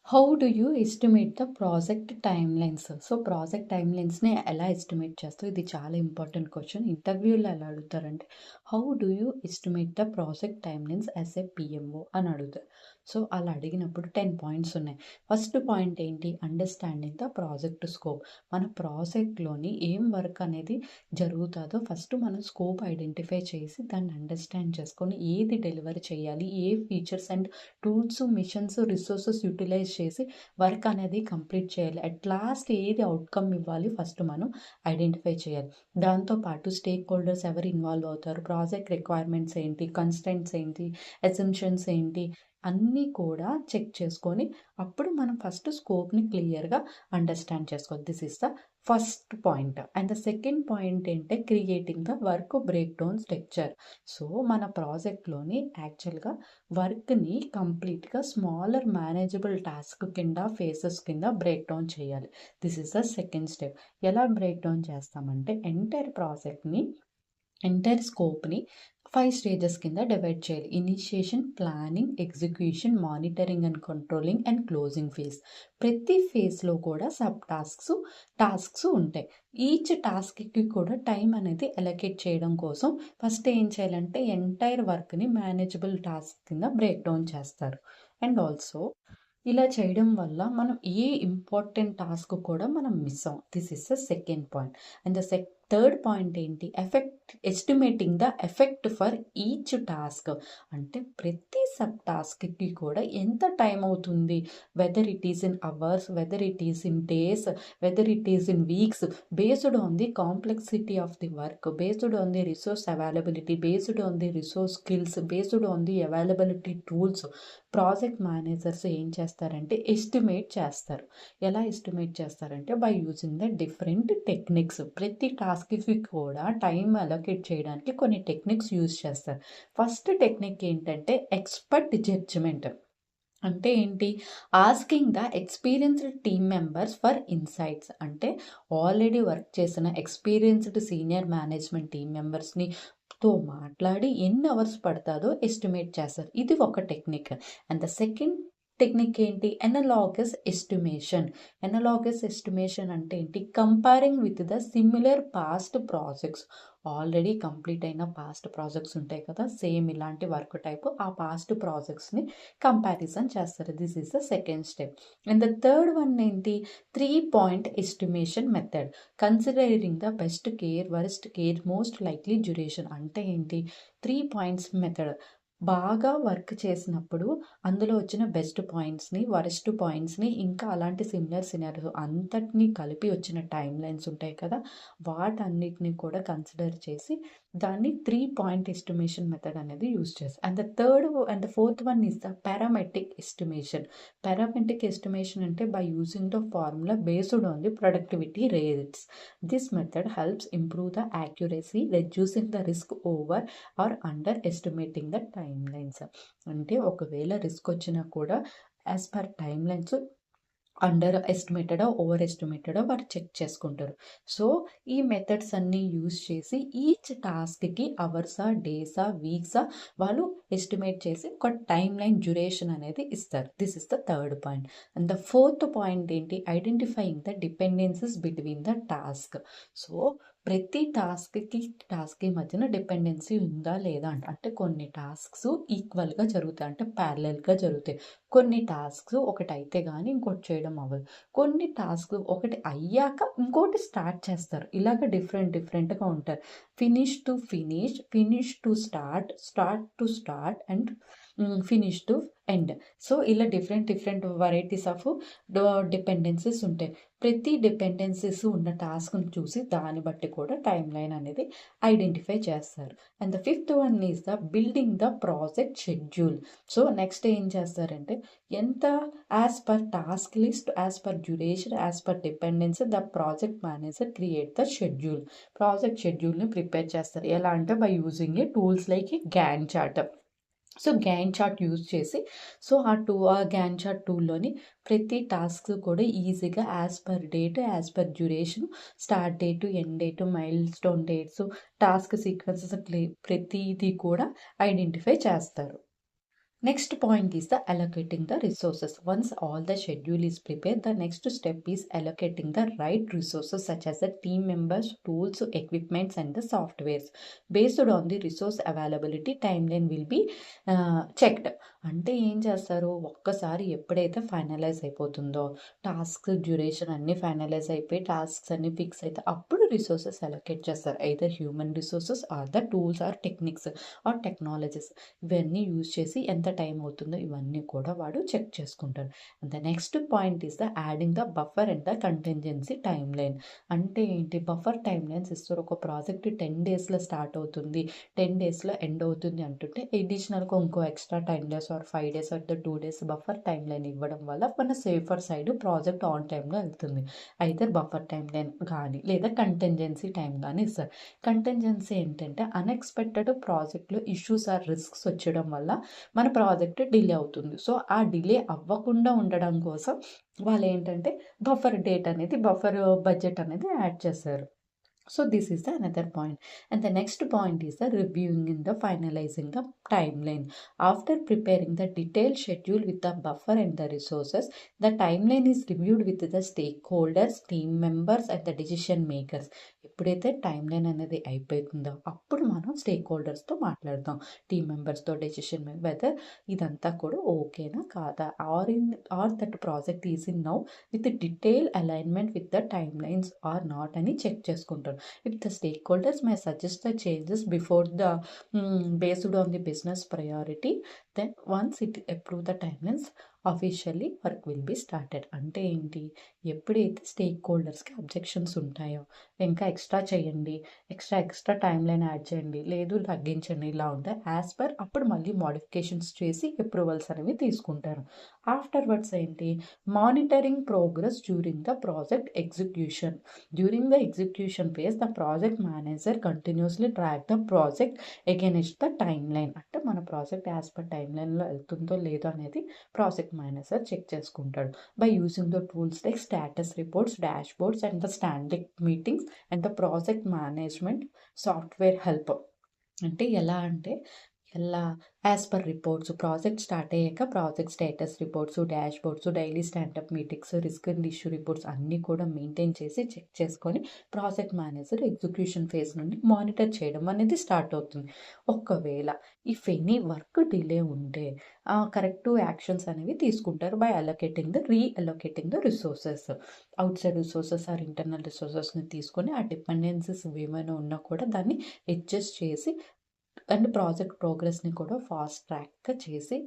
How do you estimate the project timelines? So, project టైమ్‌లైన్స్‌ని ఎలా estimate చేస్తావు? ఇది చాలా ఇంపార్టెంట్ క్వెషన్. ఇంటర్వ్యూలో ఎలా అడుగుతారంటే, how do you estimate the project timelines as a PMO అని అడుగుతారు. సో, అలా అడిగినప్పుడు 10 పాయింట్స్ ఉన్నాయి. ఫస్ట్ పాయింట్ ఏంటి? Understanding the project scope. మన ప్రాజెక్ట్‌లోని ఏం వర్క్ అనేది జరుగుతాదో ఫస్ట్ మనం స్కోప్ ఐడెంటిఫై చేసి దాన్ని అండర్‌స్టాండ్ చేసుకొని ఏది డెలివర్ చేయాలి? ఏ features and tools, machines, resources utilize చేసి వర్క్ అనేది కంప్లీట్ చేయాలి. అట్ లాస్ట్ ఏది అవుట్‌కమ్ ఇవ్వాలి ఫస్ట్ మనం ఐడెంటిఫై చేయాలి. దాంతో పాటు స్టేక్ హోల్డర్స్ ఎవరు ఇన్వాల్వ్ అవుతారు, ప్రాజెక్ట్ రిక్వైర్మెంట్స్ ఏంటి, కన్‌స్ట్రెయింట్స్ ఏంటి, అసంప్షన్స్ ఏంటి అన్నీ కూడా చెక్ చేసుకొని అప్పుడు మనం ఫస్ట్ స్కోప్‌ని క్లియర్‌గా అండర్‌స్టాండ్ చేసుకోవాలి. This is the first point. And the second point ఏంటే creating the work breakdown structure. So, మన ప్రాజెక్ట్‌లోని యాక్చువల్‌గా వర్క్‌ని కంప్లీట్‌గా స్మాలర్ మేనేజబుల్ టాస్క్ కింద, ఫేసెస్ కింద బ్రేక్ డౌన్ చేయాలి. This is the second step. ఎలా బ్రేక్ డౌన్ చేస్తామంటే ఎంటైర్ స్కోప్‌ని 5 స్టేజెస్ కింద డివైడ్ చేయాలి. Initiation, planning, execution, monitoring and controlling and closing phase. ప్రతి ఫేజ్‌లో కూడా సబ్ టాస్క్స్ ఉంటాయి. ఈచ్ టాస్క్‌కి కూడా టైం అనేది అలొకేట్ చేయడం కోసం ఫస్ట్ ఏం చేయాలంటే ఎంటైర్ వర్క్‌ని మేనేజబుల్ టాస్క్ కింద బ్రేక్ డౌన్ చేస్తారు. అండ్ ఆల్సో ఇలా చేయడం వల్ల మనం ఏ ఇంపార్టెంట్ టాస్క్ కూడా మనం మిస్ అవ్వం. This is the second point. And third point ఏంటి? Estimating the effect for each task. అంటే ప్రతి సబ్ టాస్క్‌కి కూడా ఎంత టైం అవుతుంది? Whether it is in hours, whether it is in days, whether it is in weeks, based on the complexity of the work, based on the resource availability, based on the resource skills, based on the availability tools. Project managers ఏం చేస్తారంటే estimate చేస్తారు. ఎలా estimate చేస్తారంటే by using the different techniques. ప్రతి టాస్క్‌కి కూడా time allocate చేయడానికి కొన్ని techniques use చేస్తారు. ఫస్ట్ టెక్నిక్ ఏంటంటే ఎక్స్‌పర్ట్ జడ్జ్‌మెంట్. అంటే ఏంటి? Asking the experienced team members for insights. అంటే ఆల్రెడీ వర్క్ చేసిన ఎక్స్‌పీరియన్స్‌డ్ సీనియర్ మేనేజ్మెంట్ టీమ్ మెంబర్స్‌తో మాట్లాడి ఎన్ని అవర్స్ పడతాదో ఎస్టిమేట్ చేస్తారు. ఇది ఒక technique. And the second technique ఏంటి? ఎనలాగస్ ఎస్టిమేషన్ అంటే ఏంటి? Comparing with the similar past projects. Already complete అయిన పాస్ట్ ప్రాజెక్ట్స్ ఉంటాయి కదా! సేమ్ ఇలాంటి వర్క్ టైప్ ఆ పాస్ట్ ప్రాజెక్ట్స్‌ని కంపారిజన్ చేస్తారు. This is the second step. And the third one ఏంటి? 3 point estimation method. Considering the best care, worst care, most likely duration. అంటే ఏంటి? 3 points method. బాగా వర్క్ చేసినప్పుడు అందులో వచ్చిన బెస్ట్ పాయింట్స్‌ని, వరస్ట్ పాయింట్స్‌ని ఇంకా అలాంటి సిమిలర్ సినారియో అంతటిని కలిపి వచ్చిన టైమ్‌లైన్స్ ఉంటాయి కదా! వాటన్నిటిని కూడా కన్సిడర్ చేసి దాన్ని 3 పాయింట్ ఎస్టిమేషన్ మెథడ్ అనేది యూజ్ చేస్తారు. And the third and the fourth one is the parametric estimation. Parametric estimation అంటే by using the formula based on the productivity rates. This method helps improve the accuracy, reducing the risk over or under estimating the timelines. అంటే ఒకవేళ risk వచ్చినా కూడా as per timelines under ఎస్టిమేటెడా, over ఎస్టిమేటెడా వారు check చేసుకుంటారు. So, ఈ methods అన్నీ యూజ్ చేసి ఈచ్ టాస్క్‌కి అవర్సా, డేసా, వీక్సా వాళ్ళు ఎస్టిమేట్ చేసి ఒక టైమ్‌లైన్ డ్యూరేషన్ అనేది ఇస్తారు. This is the third point. And the fourth point ఏంటి? Identifying the dependencies between the task. So, ప్రతి టాస్క్‌కి మధ్యన డిపెండెన్సీ ఉందా లేదా అంటే కొన్ని టాస్క్స్ ఈక్వల్‌గా జరుగుతాయి. అంటే ప్యారలెల్‌గా జరుగుతాయి. కొన్ని టాస్క్స్ ఒకటైతే గానీ ఇంకోటి చేయడం అవ్వదు. కొన్ని టాస్క్‌లు ఒకటి అయ్యాక ఇంకోటి స్టార్ట్ చేస్తారు. ఇలాగ డిఫరెంట్‌గా ఉంటారు. Finish to finish, finish to start, start to start and finish to end. So, ఇలా డిఫరెంట్ వెరైటీస్ ఆఫ్ డిపెండెన్సీస్ ఉంటాయి. ప్రతి డిపెండెన్సీస్ ఉన్న టాస్క్‌ని చూసి దాన్ని బట్టి కూడా టైమ్‌లైన్ అనేది ఐడెంటిఫై చేస్తారు. And the fifth one is the building the project schedule. So, next ఏం చేస్తారంటే ఎంత as per task list, as per duration, as per dependency the project manager create the schedule. Project షెడ్యూల్‌ని prepare చేస్తారు. ఎలా అంటే by using a tools like a Gantt chart. So, Gantt chart use చేసి ఆ Gantt chart టూల్‌లోని ప్రతి task కూడా ఈజీగా as per date, as per duration, start date, end date, milestone dates, task sequences ప్రతీది కూడా ఐడెంటిఫై చేస్తారు. Next point is the allocating the resources. Once all the schedule is prepared, the next step is allocating the right resources such as the team members, tools, equipments and the softwares. Based on the resource availability, timeline will be checked. అంటే ఏం చేస్తారు, ఒక్కసారి ఎప్పుడైతే finalize అయిపోతుందో task duration అన్ని finalize అయిపోయి tasks అన్ని fix అయితే అప్పుడు రిసోర్సెస్ అలొకేట్ చేస్తారు. Either human resources or the tools or techniques or technologies. ఇవన్నీ యూజ్ చేసి ఎంత టైం అవుతుందో ఇవన్నీ కూడా వాడు చెక్ చేసుకుంటారు. The next point is the adding the buffer and the contingency time line. అంటే ఏంటి, బఫర్ టైమ్ లైన్స్ ఇస్తారు. ఒక ప్రాజెక్ట్ 10 డేస్లో స్టార్ట్ అవుతుంది, 10 డేస్లో ఎండ్ అవుతుంది అంటుంటే ఎడిషనల్గా ఇంకో extra 10 days or 5 days or the 2 days buffer time line ఇవ్వడం వల్ల మన సేఫర్ సైడ్ ప్రాజెక్ట్ ఆన్ టైంలో వెళ్తుంది. అయితే బఫర్ టైమ్ లైన్ కానీ లేదా కంటింజెన్సీ టైం కానీ ఇస్తారు. కంటింజెన్సీ ఏంటంటే అన్ఎక్స్పెక్టెడ్ ప్రాజెక్ట్లో ఇష్యూస్ ఆర్ రిస్క్స్ వచ్చడం వల్ల మన ప్రాజెక్ట్ డిలే అవుతుంది. సో ఆ డిలే అవ్వకుండా ఉండడం కోసం వాళ్ళు ఏంటంటే బఫర్ డేట్ అనేది బఫర్ బడ్జెట్ అనేది యాడ్ చేశారు. So this is the another point. And the next point is the reviewing in the finalizing the timeline. After preparing the detailed schedule with the buffer and the resources, the timeline is reviewed with the stakeholders, team members and the decision makers. ఎప్పుడైతే time line అనేది అయిపోతుందో అప్పుడు మనం stake హోల్డర్స్తో మాట్లాడదాం, team మెంబర్స్తో, decision weather ఇదంతా కూడా ఓకేనా కాదా, or that project is in now with detail alignment with the time lines or not అని చెక్ చేసుకుంటారు. If the stakeholders may suggest the changes before the based on the business priority, then once it approve the timelines, officially work will be started. అంటే ఏంటి, ఎప్పుడైతే stake హోల్డర్స్కి objections ఉంటాయో, ఇంకా extra చేయండి, extra time line add చేయండి, లేదు తగ్గించండి, ఇలా ఉంటాయి యాజ్ పర్ అప్పుడు మళ్ళీ మోడిఫికేషన్స్ చేసి అప్రూవల్స్ అనేవి తీసుకుంటారు. ఆఫ్టర్వర్డ్స్ ఏంటి, monitoring progress during the project execution. During the execution phase the project manager continuously track the project against the time line. అంటే మన ప్రాజెక్ట్ యాజ్ పర్ టైమ్ లైన్లో వెళ్తుందో లేదో అనేది ప్రాజెక్ట్ మేనేజర్ చెక్ చేసుకుంటాడు. By using the tools like status reports, dashboards and the standing meetings and the project management software help. అంటే ఎలా అంటే ఎలా as per reports, project start అయ్యాక project status reports, dashboards, daily standup meetings, risk and issue reports అన్నీ కూడా maintain చేసి check చేసుకొని project manager execution phase నుండి మానిటర్ చేయడం అనేది స్టార్ట్ అవుతుంది. ఒకవేళ ఇఫ్ ఎనీ వర్క్ డిలే ఉంటే కరెక్టివ్ యాక్షన్స్ అనేవి తీసుకుంటారు by allocating the reallocating the resources. Outside resources or internal రిసోర్సెస్ని తీసుకొని ఆ డిపెండెన్సీస్ ఏమైనా ఉన్నా కూడా దాన్ని అడ్జస్ట్ చేసి అండ్ ప్రాజెక్ట్ ప్రోగ్రెస్ని కూడా ఫాస్ట్ ట్రాక్గా చేసి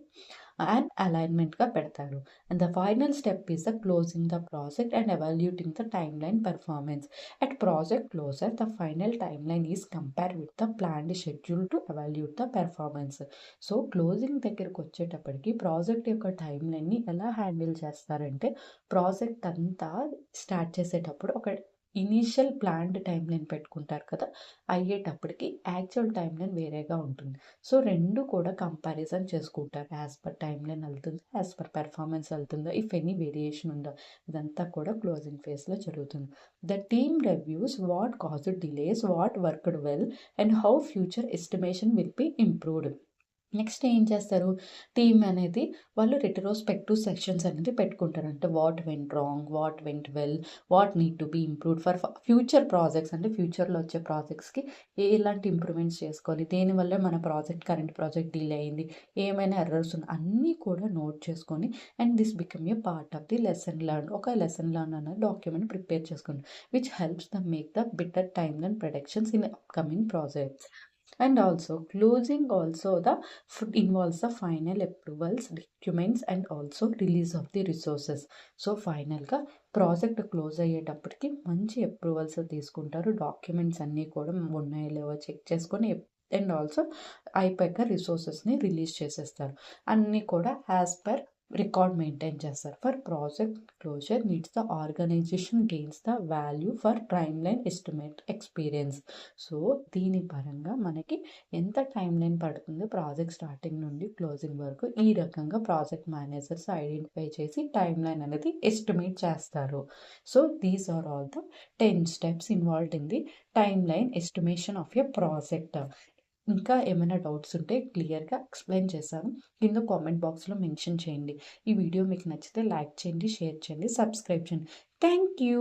అండ్ అలైన్మెంట్గా పెడతారు. And the final step is the closing the project and evaluating the timeline performance. At project closure the final timeline is compare with the planned schedule to evaluate the performance. So closing దగ్గరకు వచ్చేటప్పటికి project యొక్క time లైన్ని ఎలా handle చేస్తారంటే, project అంతా start చేసేటప్పుడు ఒక initial planned time line పెట్టుకుంటారు కదా, అయ్యేటప్పటికి యాక్చువల్ టైం లైన్ వేరేగా ఉంటుంది. సో రెండు కూడా కంపారిజన్ చేసుకుంటారు. యాజ్ పర్ టైం లైన్ వెళ్తుందా, యాజ్ పర్ పెర్ఫార్మెన్స్ వెళ్తుందా, ఇఫ్ ఎనీ వేరియేషన్ ఉందా, ఇదంతా కూడా క్లోజింగ్ ఫేజ్లో జరుగుతుంది. The team reviews what caused delays, what worked well and how future estimation will be improved. Next ఏం చేస్తారు, టీమ్ అనేది వాళ్ళు రెట్రోస్పెక్టివ్ సెక్షన్స్ అనేది పెట్టుకుంటారు. అంటే what went wrong, what went well, what need to be improved for future projects. అంటే ఫ్యూచర్లో వచ్చే ప్రాజెక్ట్స్కి ఎలాంటి ఇంప్రూవ్మెంట్స్ చేసుకోవాలి, దేనివల్ల మన కరెంట్ ప్రాజెక్ట్ డిలే అయింది, ఏమైనా ఎర్రర్స్ ఉన్నాయి, అన్నీ కూడా నోట్ చేసుకొని and this become a part of the lesson learn. ఒక లెసన్ లర్న్ అనేది డాక్యుమెంట్ ప్రిపేర్ చేసుకోండి which helps the make the better time line productions in upcoming projects. And also closing also the involves the final approvals, documents and also release of the resources. So ఫైనల్గా project close అయ్యేటప్పటికి మంచి approvals తీసుకుంటారు, documents అన్నీ కూడా ఉన్నాయో లేవో check చేసుకొని and also అయిపోయాక రిసోర్సెస్ని రిలీజ్ చేసేస్తారు. అన్నీ కూడా యాజ్ పర్ రికార్డ్ మెయింటైన్ చేస్తారు. For project closure needs the organization gains the value for time line estimate experience. So దీని పరంగా మనకి ఎంత టైం లైన్ పడుతుంది ప్రాజెక్ట్ స్టార్టింగ్ నుండి క్లోజింగ్ వరకు, ఈ రకంగా ప్రాజెక్ట్ మేనేజర్స్ ఐడెంటిఫై చేసి టైం లైన్ అనేది ఎస్టిమేట్ చేస్తారు. So these are all the 10 steps involved in the time line estimation of a project. ఇంకా ఏమైనా డౌట్స్ ఉంటే క్లియర్‌గా ఎక్స్‌ప్లెయిన్ చేశాను. కింద కామెంట్ బాక్స్‌లో మెన్షన్ చేయండి. ఈ వీడియో మీకు నచ్చితే లైక్ చేయండి, షేర్ చేయండి, సబ్స్క్రైబ్ చేయండి. Thank you.